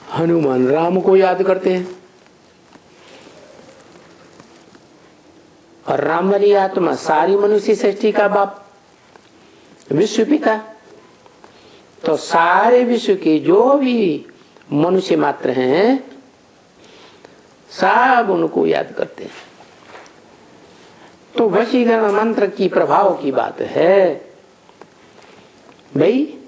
हनुमान राम को याद करते हैं और राम वाली आत्मा सारी मनुष्य सृष्टि का बाप, विश्व पिता। तो सारे विश्व के जो भी मनुष्य मात्र हैं सब उनको याद करते हैं। तो वशीकरण मंत्र की प्रभाव की बात है भाई,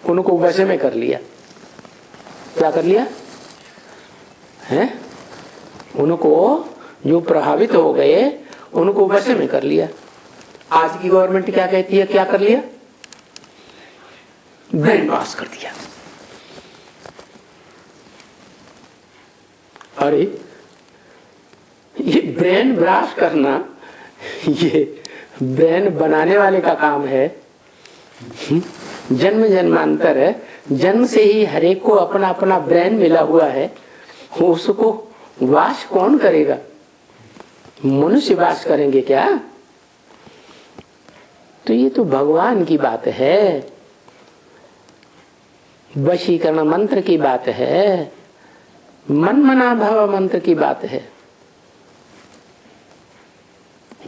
उनको वश में कर लिया। क्या कर लिया है? उनको जो प्रभावित हो गए उनको वश में कर लिया। आज की गवर्नमेंट क्या कहती है? क्या कर लिया? ब्रेन वॉश कर दिया। अरे ये ब्रेन वॉश करना ये ब्रेन बनाने वाले का काम है। जन्म जन्मांतर है, जन्म से ही हरेक को अपना अपना ब्रेन मिला हुआ है, उसको वाश कौन करेगा? मनुष्य वाश करेंगे क्या? तो ये तो भगवान की बात है, वशीकरण मंत्र की बात है, मन मना भव मंत्र की बात है।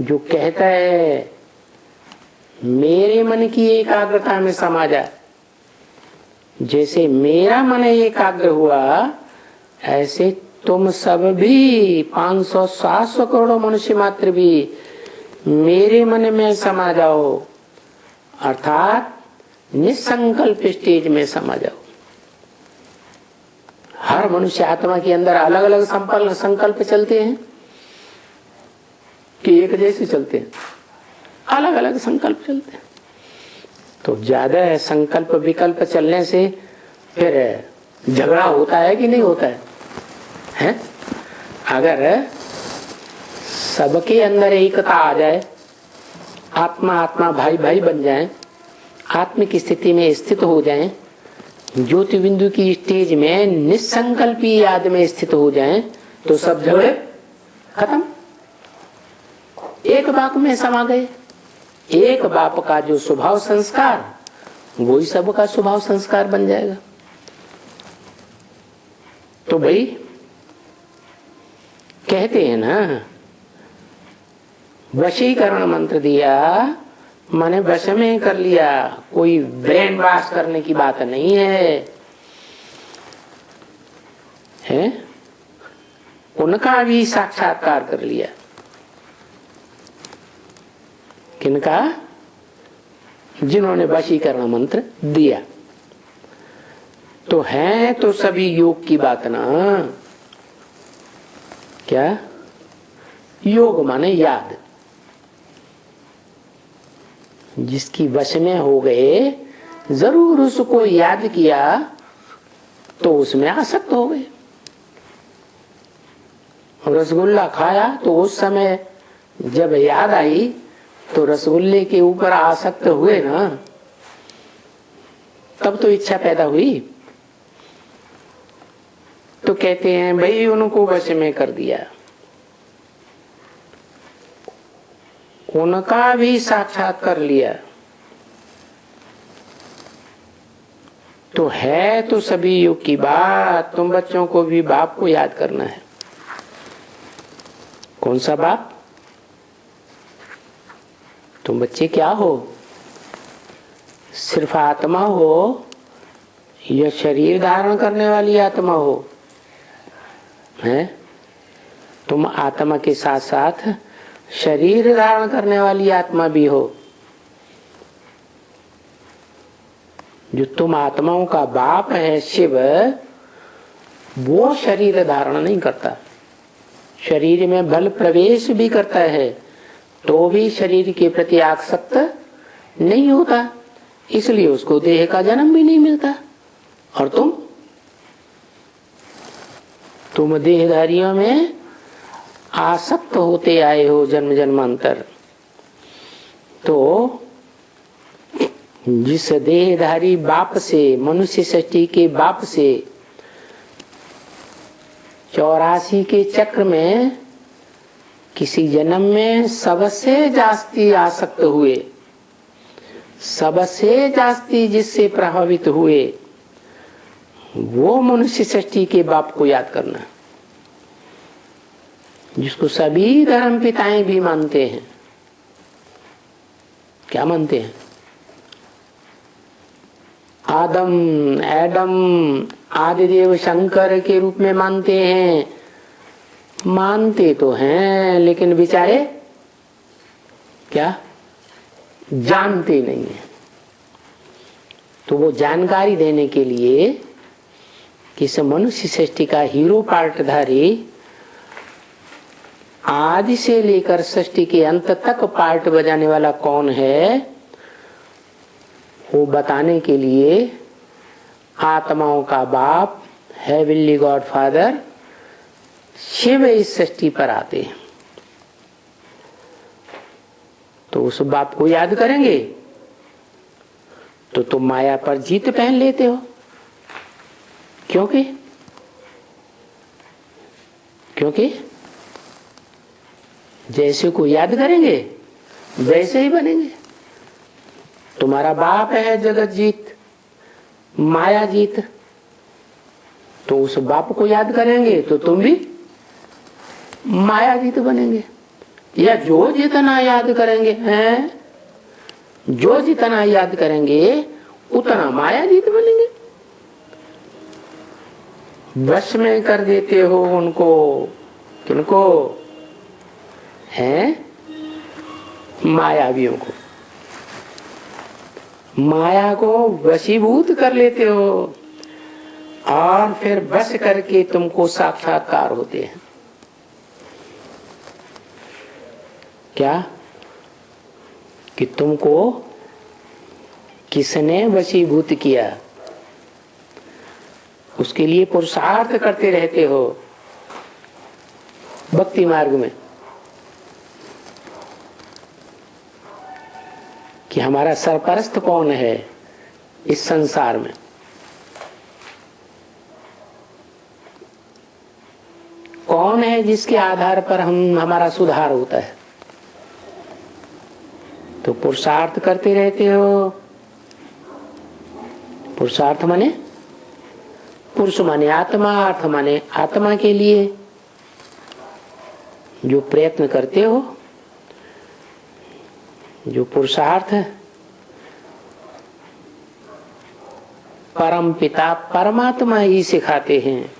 जो कहता है मेरे मन की एकाग्रता में समा जा, जैसे मेरा मन एकाग्र हुआ ऐसे तुम सब भी 500-700 करोड़ मनुष्य मात्र भी मेरे मन में समा जाओ, अर्थात निसंकल्प स्टेज में समा जाओ। हर मनुष्य आत्मा के अंदर अलग अलग संकल्प चलते हैं कि एक जैसे चलते हैं? अलग अलग संकल्प चलते हैं। तो ज्यादा संकल्प विकल्प चलने से फिर झगड़ा होता है कि नहीं होता है? अगर सबके अंदर एकता आ जाए, आत्मा आत्मा भाई भाई बन जाए, आत्मिक स्थिति में स्थित हो जाए, ज्योति बिंदु की स्टेज में निसंकल्पी याद में स्थित हो जाए, तो सब झगड़े खत्म, एक बाप में समा गए। एक बाप का जो स्वभाव संस्कार वही सबका स्वभाव संस्कार बन जाएगा। तो भाई कहते हैं ना, वशीकरण मंत्र दिया मैंने वश में कर लिया, कोई ब्रेन वॉश करने की बात नहीं है? उनका भी साक्षात्कार कर लिया। किनका? जिन्होंने वशीकरण मंत्र दिया। तो है तो सभी योग की बात ना। क्या? योग माने याद। जिसकी वश में हो गए, जरूर उसको याद किया तो उसमें आसक्त हो गए। रसगुल्ला खाया तो उस समय जब याद आई तो रसगुल्ले के ऊपर आसक्त हुए ना, तब तो इच्छा पैदा हुई। तो कहते हैं भाई उनको वश में कर दिया, उनका भी साक्षात कर लिया। तो है तो सभी युग की बात। तुम बच्चों को भी बाप को याद करना है। कौन सा बाप? तुम बच्चे क्या हो? सिर्फ आत्मा हो या शरीर धारण करने वाली आत्मा हो? है? तुम आत्मा के साथ साथ शरीर धारण करने वाली आत्मा भी हो। जो तुम आत्माओं का बाप है शिव, वो शरीर धारण नहीं करता। शरीर में बल प्रवेश भी करता है तो भी शरीर के प्रति आसक्त नहीं होता, इसलिए उसको देह का जन्म भी नहीं मिलता। और तुम देहधारियों में आसक्त होते आए हो जन्म जन्मांतर। तो जिस देहधारी बाप से, मनुष्य सृष्टि के बाप से 84 के चक्र में किसी जन्म में सबसे जास्ती आसक्त हुए, सबसे जास्ती जिससे प्रभावित हुए, वो मनुष्य सृष्टि के बाप को याद करना, जिसको सभी धर्म पिताएं भी मानते हैं। क्या मानते हैं? एडम आदिदेव शंकर के रूप में मानते हैं। मानते तो हैं लेकिन बेचारे क्या जानते नहीं है। तो वो जानकारी देने के लिए कि इस मनुष्य सृष्टि का हीरो पार्टधारी आदि से लेकर सृष्टि के अंत तक पार्ट बजाने वाला कौन है, वो बताने के लिए आत्माओं का बाप हेवनली गॉड फादर शिव इस सृष्टि पर आते हैं। तो उस बाप को याद करेंगे तो तुम माया पर जीत पहन लेते हो। क्योंकि जैसे को याद करेंगे वैसे ही बनेंगे। तुम्हारा बाप है जगत जीत, माया जीत, तो उस बाप को याद करेंगे तो तुम भी माया जीत बनेंगे। या जो जितना याद करेंगे हैं, जो जितना याद करेंगे उतना माया जीत बनेंगे। वश में कर देते हो उनको। किनको? हैं मायावियों को। माया को वशीभूत कर लेते हो और फिर वश करके तुमको साक्षात्कार होते हैं। क्या? कि तुमको किसने वशीभूत किया, उसके लिए पुरुषार्थ करते रहते हो भक्ति मार्ग में कि हमारा सरपरस्त कौन है इस संसार में। कौन है जिसके आधार पर हमारा सुधार होता है। तो पुरुषार्थ करते रहते हो। पुरुषार्थ माने पुरुष माने आत्मा, अर्थ माने आत्मा के लिए जो प्रयत्न करते हो, जो पुरुषार्थ परम पिता परमात्मा ही सिखाते हैं।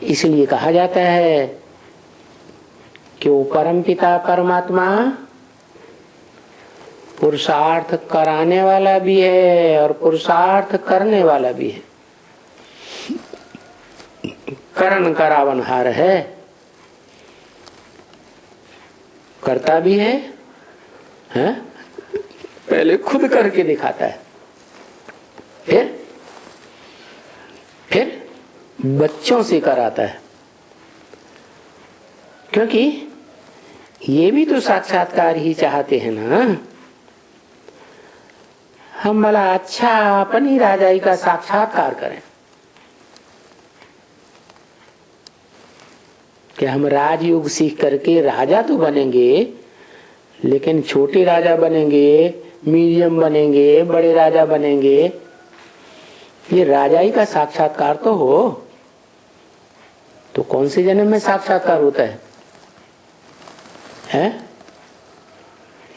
इसलिए कहा जाता है कि वो परम पिता परमात्मा पुरुषार्थ कराने वाला भी है और पुरुषार्थ करने वाला भी है। करण करावनहार है, करता भी है, हैं? पहले खुद करके दिखाता है, फिर बच्चों से कराता है। क्योंकि ये भी तो साक्षात्कार ही चाहते हैं ना। हम भला अच्छा अपनी राजाई का साक्षात्कार करें। कि हम राजयोग सीख करके राजा तो बनेंगे, लेकिन छोटे राजा बनेंगे, मीडियम बनेंगे, बड़े राजा बनेंगे। ये राजाई का साक्षात्कार तो हो। तो कौन से जन्म में साक्षात्कार होता है?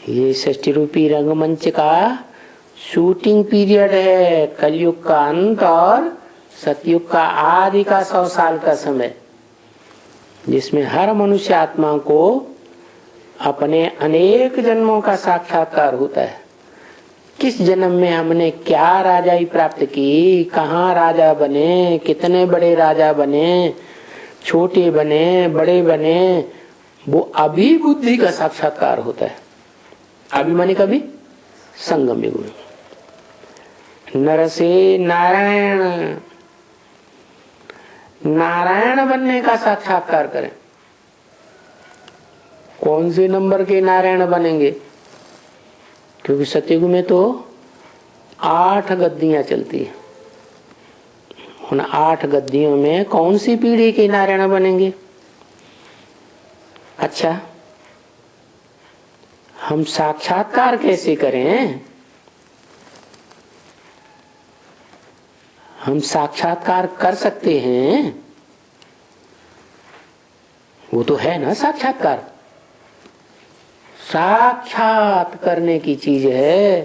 ये सृष्टि रूपी रंगमंच का शूटिंग पीरियड है। कलयुग का अंत और सतयुग का आदि का 100 साल का समय, जिसमें हर मनुष्य आत्मा को अपने अनेक जन्मों का साक्षात्कार होता है। किस जन्म में हमने क्या राजाई प्राप्त की, कहाँ राजा बने, कितने बड़े राजा बने, छोटे बने, बड़े बने, वो अभी बुद्धि का साक्षात्कार होता है। अभी माने कभी संगम युग में। नर से नारायण, नारायण बनने का साक्षात्कार करें। कौन से नंबर के नारायण बनेंगे? क्योंकि सतयुग में तो 8 गद्दियां चलती है। उन 8 गद्दियों में कौन सी पीढ़ी के नारायण बनेंगे? अच्छा, हम साक्षात्कार कैसे करें? हम साक्षात्कार कर सकते हैं, वो तो है ना साक्षात्कार। साक्षात करने की चीज है।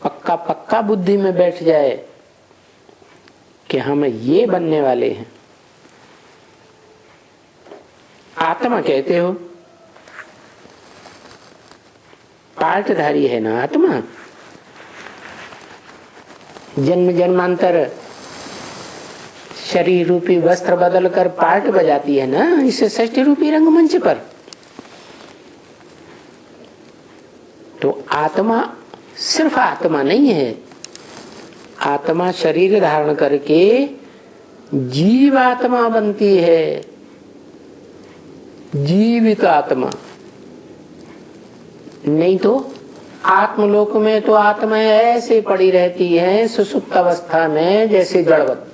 पक्का पक्का बुद्धि में बैठ जाए कि हम ये बनने वाले हैं। आत्मा कहते हो, पार्टधारी है ना आत्मा। जन्म जन्मांतर शरीर रूपी वस्त्र बदल कर पार्ट बजाती है ना इसे षष्ठी रूपी रंगमंच पर। तो आत्मा सिर्फ आत्मा नहीं है, आत्मा शरीर धारण करके जीवात्मा बनती है, जीवित आत्मा। नहीं तो आत्मलोक में तो आत्मा ऐसे पड़ी रहती है सुसुप्त अवस्था में जैसे जड़वत।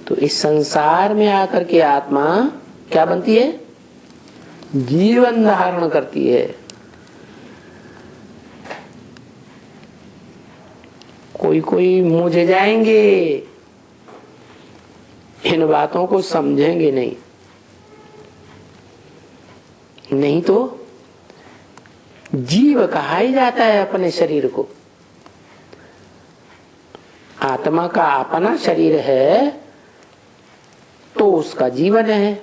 तो इस संसार में आकर के आत्मा क्या बनती है? जीवन धारण करती है। कोई कोई मुझे जाएंगे, इन बातों को समझेंगे नहीं। नहीं तो जीव कहा ही जाता है अपने शरीर को। आत्मा का अपना शरीर है तो उसका जीवन है,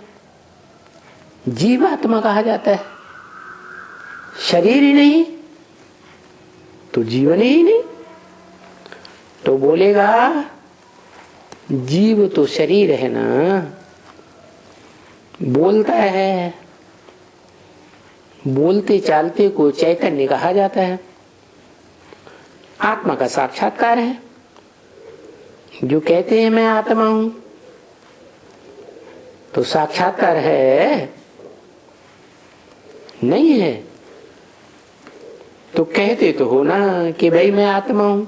जीवात्मा कहा जाता है। शरीर ही नहीं तो जीवन ही नहीं। तो बोलेगा जीव तो शरीर है ना, बोलता है, बोलते चालते को चैतन्य कहा जाता है। आत्मा का साक्षात्कार है। जो कहते हैं मैं आत्मा हूं, तो साक्षात्कार है नहीं है? तो कहते तो हो ना कि भाई मैं आत्मा हूं।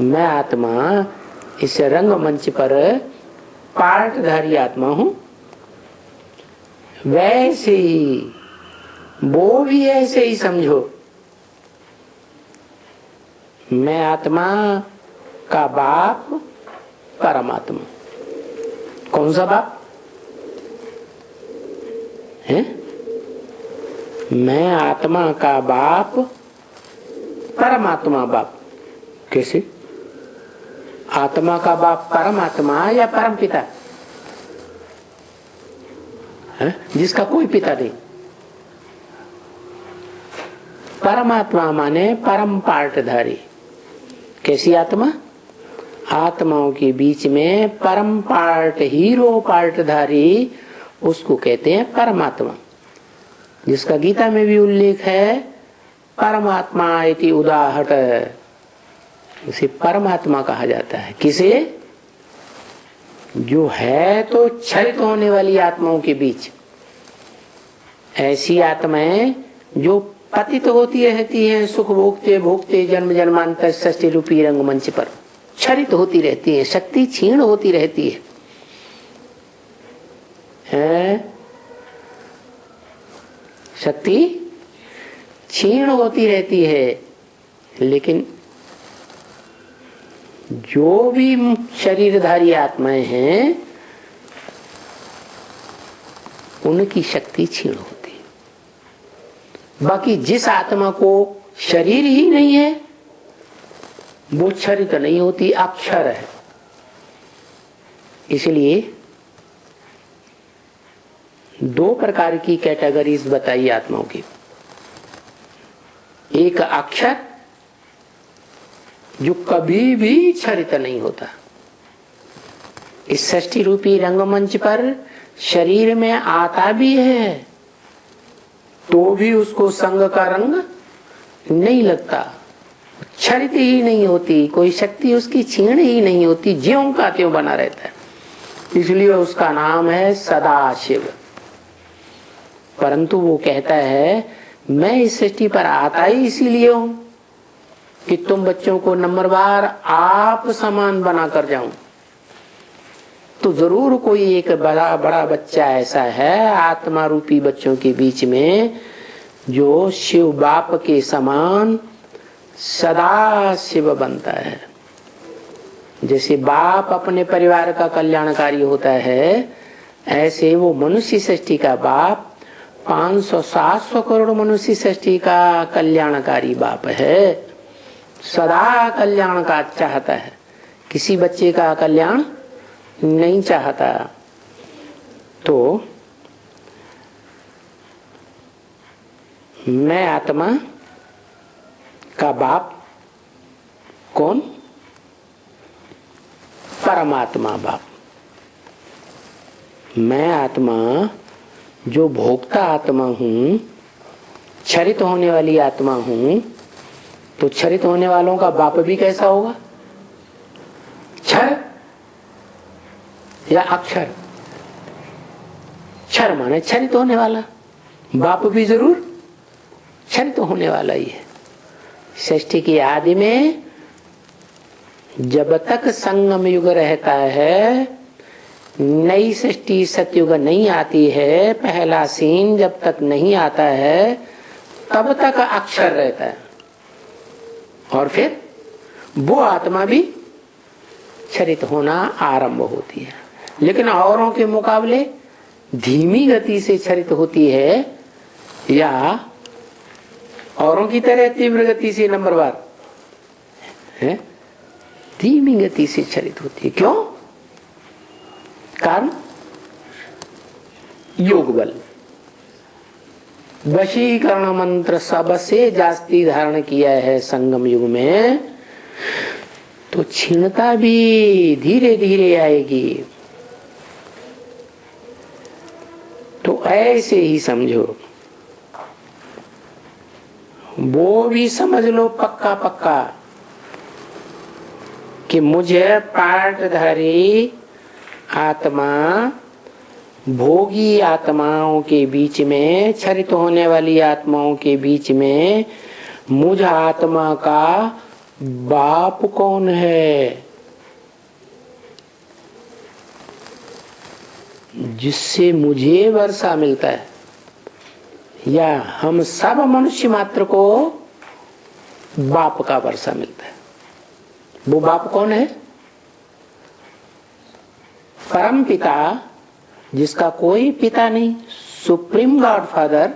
मैं आत्मा इस रंगमंच पर पार्टधारी आत्मा हूं। वैसे ही वो भी ऐसे ही समझो, मैं आत्मा का बाप परमात्मा। कौन सा बाप है? मैं आत्मा का बाप परमात्मा बाप। कैसे? आत्मा का बाप परमात्मा या परम पिता है जिसका कोई पिता नहीं। परमात्मा माने परम पार्टधारी। कैसी आत्मा? आत्माओं के बीच में परम पार्ट, हीरो पार्टधारी, उसको कहते हैं परमात्मा। जिसका गीता में भी उल्लेख है, परमात्मा इति उदाहट, उसे परमात्मा कहा जाता है। किसे? जो है तो क्षरित होने वाली आत्माओं के बीच। ऐसी आत्माएं जो पतित होती रहती हैं, सुख भोगते भोगते जन्म जन्मांतर षष्ठी रूपी रंगमंच पर क्षरित होती रहती है, शक्ति क्षीण होती रहती है? शक्ति क्षीण होती रहती है। लेकिन जो भी शरीरधारी आत्माएं हैं उनकी शक्ति क्षीण होती है। बाकी जिस आत्मा को शरीर ही नहीं है वो क्षरित नहीं होती, अक्षर है। इसलिए दो प्रकार की कैटेगरीज बताई आत्माओं की। एक अक्षर जो कभी भी क्षरित नहीं होता। इस षष्ठी रूपी रंगमंच पर शरीर में आता भी है तो भी उसको संग का रंग नहीं लगता, क्षरित ही नहीं होती, कोई शक्ति उसकी क्षीण ही नहीं होती, ज्यों का त्यों बना रहता है। इसलिए उसका नाम है सदाशिव। परंतु वो कहता है मैं इस सृष्टि पर आता ही इसीलिए हूं कि तुम बच्चों को नंबरवार आप समान बना कर जाऊं। तो जरूर कोई एक बड़ा बच्चा ऐसा है आत्मा रूपी बच्चों के बीच में जो शिव बाप के समान सदा शिव बनता है। जैसे बाप अपने परिवार का कल्याणकारी होता है, ऐसे वो मनुष्य सृष्टि का बाप 500-700 करोड़ मनुष्य सृष्टि का कल्याणकारी बाप है। सदा कल्याण का चाहता है, किसी बच्चे का कल्याण नहीं चाहता। तो मैं आत्मा का बाप कौन? परमात्मा बाप। मैं आत्मा जो भोक्ता आत्मा हूं, क्षरित होने वाली आत्मा हूं, तो क्षरित होने वालों का बाप भी कैसा होगा? क्षर या अक्षर? क्षर माने क्षरित होने वाला, बाप भी जरूर क्षरित होने वाला ही है। सृष्टि की आदि में जब तक संगम युग रहता है, नई सृष्टि सतयुग नहीं आती है, पहला सीन जब तक नहीं आता है, तब तक अक्षर रहता है। और फिर वो आत्मा भी क्षरित होना आरंभ होती है, लेकिन औरों के मुकाबले धीमी गति से क्षरित होती है, या औरों की तरह तीव्र गति से? नंबर बार है, धीमी गति से क्षरित होती है। क्यों? कारण योग बल। वशीकरण मंत्र सबसे जास्ती धारण किया है संगम युग में, तो क्षीणता भी धीरे धीरे आएगी। तो ऐसे ही समझो, वो भी समझ लो पक्का पक्का कि मुझे पार्टधारी आत्मा भोगी आत्माओं के बीच में, क्षरित होने वाली आत्माओं के बीच में मुझ आत्मा का बाप कौन है, जिससे मुझे वर्षा मिलता है, या हम सब मनुष्य मात्र को बाप का वर्षा मिलता है। वो बाप कौन है? परम पिता, जिसका कोई पिता नहीं, सुप्रीम गॉड फादर,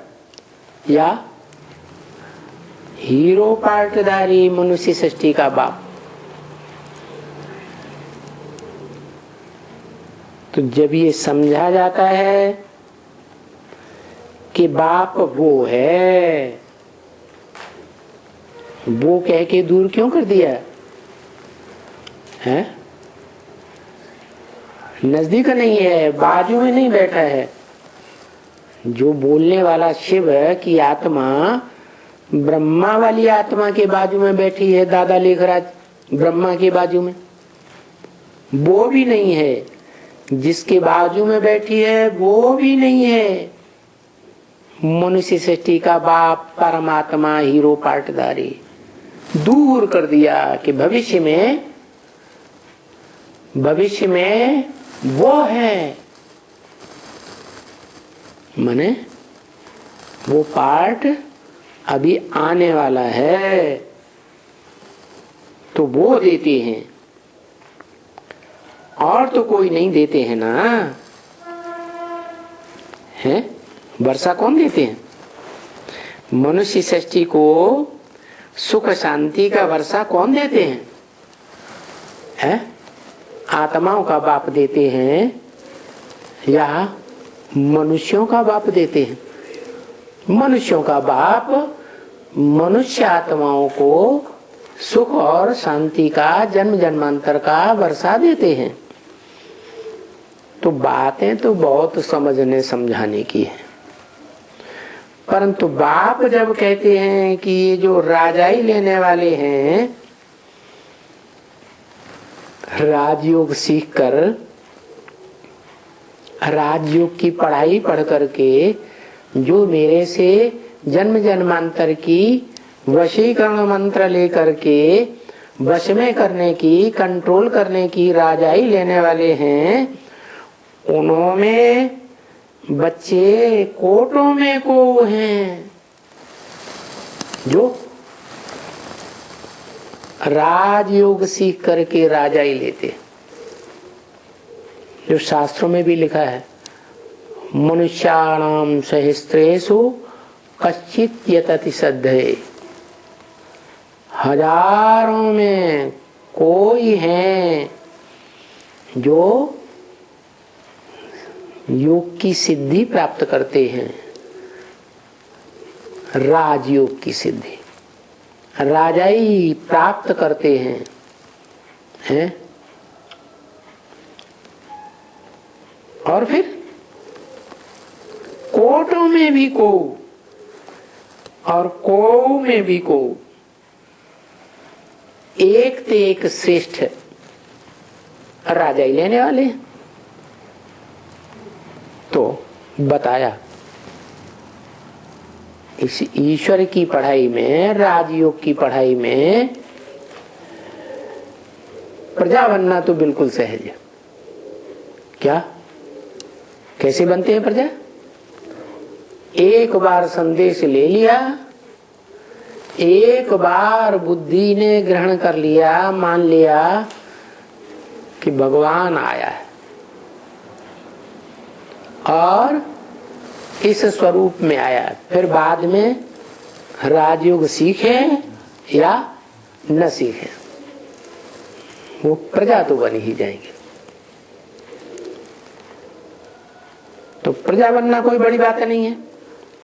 या हीरो पार्टधारी मनुष्य सृष्टि का बाप। तो जब ये समझा जाता है कि बाप वो है, वो कह के दूर क्यों कर दिया है? नजदीक नहीं है, बाजू में नहीं बैठा है। जो बोलने वाला शिव की आत्मा ब्रह्मा वाली आत्मा के बाजू में बैठी है, दादा लेखराज ब्रह्मा के बाजू में, वो भी नहीं है। जिसके बाजू में बैठी है वो भी नहीं है। मनुष्य सृष्टि का बाप परमात्मा हीरो पार्टधारी दूर कर दिया कि भविष्य में वो है, माने वो पार्ट अभी आने वाला है, तो वो देते हैं, और तो कोई नहीं देते हैं ना। है वर्षा कौन देते हैं? मनुष्य सृष्टि को सुख शांति का वर्षा कौन देते हैं? है आत्माओं का बाप देते हैं, या मनुष्यों का बाप देते हैं? मनुष्यों का बाप मनुष्य आत्माओं को सुख और शांति का जन्म जन्मांतर का वर्षा देते हैं। तो बातें तो बहुत समझने समझाने की है, परंतु बाप जब कहते हैं कि ये जो राजाई लेने वाले हैं, राजयोग सीख कर, राजयोग की पढ़ाई पढ़ करके जो मेरे से जन्म जन्मांतर की वशीकरण मंत्र लेकर के वश में करने की, कंट्रोल करने की राजाई लेने वाले हैं, उन्होंने बच्चे कोटों में को हैं। जो राजयोग सीख करके राजा ही लेते, जो शास्त्रों में भी लिखा है, मनुष्याणाम सहस्त्रेषु कश्चित् यतति सद्धये, हजारों में कोई है जो योग की सिद्धि प्राप्त करते हैं, राजयोग की सिद्धि राजाई प्राप्त करते हैं? और फिर कोटों में भी को और को में भी को, एक ते एक श्रेष्ठ राजा ही लेने वाले। तो बताया इस ईश्वर की पढ़ाई में, राजयोग की पढ़ाई में प्रजा बनना तो बिल्कुल सहज है। क्या, कैसे बनते हैं प्रजा? एक बार संदेश ले लिया, एक बार बुद्धि ने ग्रहण कर लिया, मान लिया कि भगवान आया है और इस स्वरूप में आया, फिर बाद में राजयोग सीखे या न सीखे, वो प्रजा तो बन ही जाएंगे। तो प्रजा बनना कोई बड़ी बात नहीं है।